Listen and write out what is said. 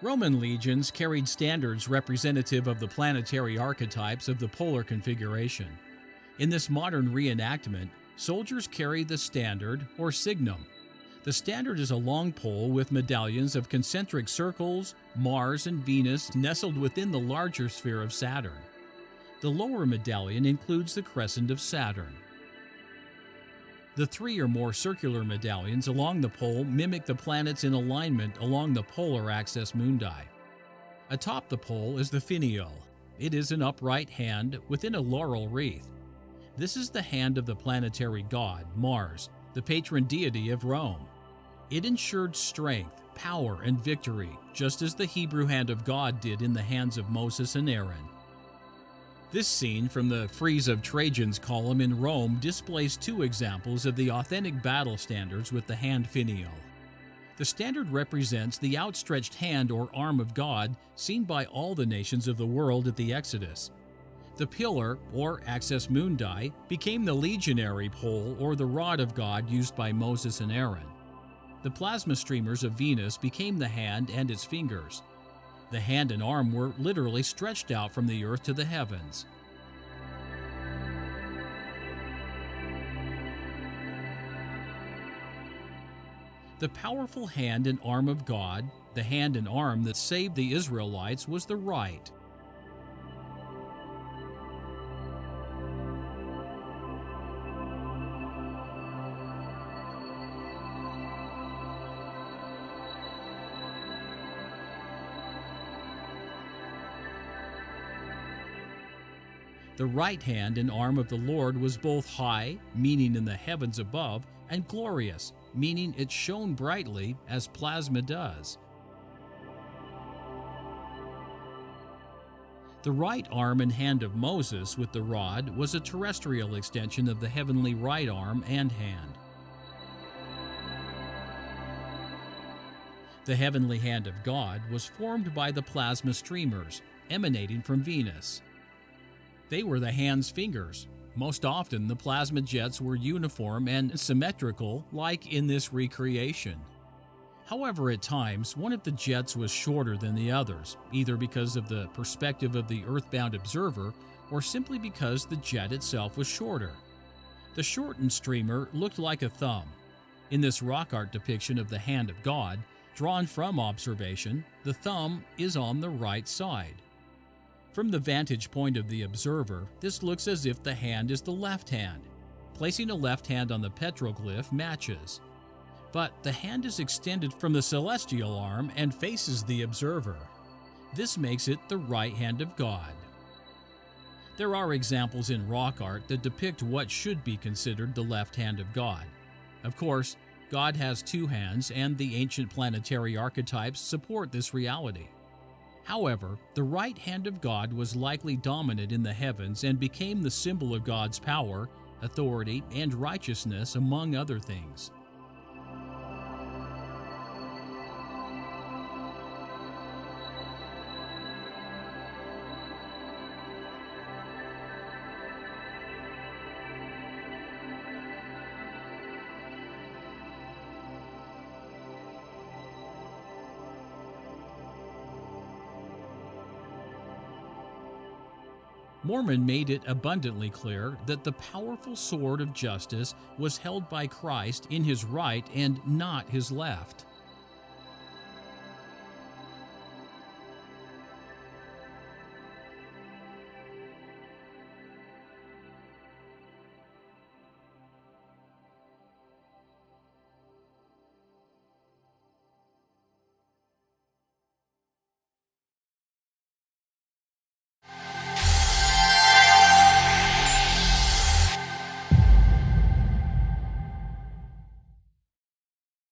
Roman legions carried standards representative of the planetary archetypes of the polar configuration. In this modern reenactment, soldiers carry the standard or signum. The standard is a long pole with medallions of concentric circles, Mars and Venus nestled within the larger sphere of Saturn. The lower medallion includes the crescent of Saturn. The 3 or more circular medallions along the pole mimic the planets in alignment along the polar axis mundi. Atop the pole is the finial. It is an upright hand within a laurel wreath. This is the hand of the planetary god, Mars, the patron deity of Rome. It ensured strength, power, and victory, just as the Hebrew hand of God did in the hands of Moses and Aaron. This scene from the frieze of Trajan's column in Rome displays 2 examples of the authentic battle standards with the hand finial. The standard represents the outstretched hand or arm of God seen by all the nations of the world at the Exodus. The pillar, or axis mundi, became the legionary pole or the rod of God used by Moses and Aaron. The plasma streamers of Venus became the hand and its fingers. The hand and arm were literally stretched out from the earth to the heavens. The powerful hand and arm of God, the hand and arm that saved the Israelites, was the right. The right hand and arm of the Lord was both high, meaning in the heavens above, and glorious, meaning it shone brightly as plasma does. The right arm and hand of Moses with the rod was a terrestrial extension of the heavenly right arm and hand. The heavenly hand of God was formed by the plasma streamers emanating from Venus. They were the hand's fingers. Most often, the plasma jets were uniform and symmetrical, like in this recreation. However, at times, one of the jets was shorter than the others, either because of the perspective of the earthbound observer or simply because the jet itself was shorter. The shortened streamer looked like a thumb. In this rock art depiction of the hand of God, drawn from observation, the thumb is on the right side. From the vantage point of the observer, this looks as if the hand is the left hand. Placing a left hand on the petroglyph matches. But the hand is extended from the celestial arm and faces the observer. This makes it the right hand of God. There are examples in rock art that depict what should be considered the left hand of God. Of course, God has 2 hands, and the ancient planetary archetypes support this reality. However, the right hand of God was likely dominant in the heavens and became the symbol of God's power, authority, and righteousness, among other things. Mormon made it abundantly clear that the powerful sword of justice was held by Christ in his right and not his left.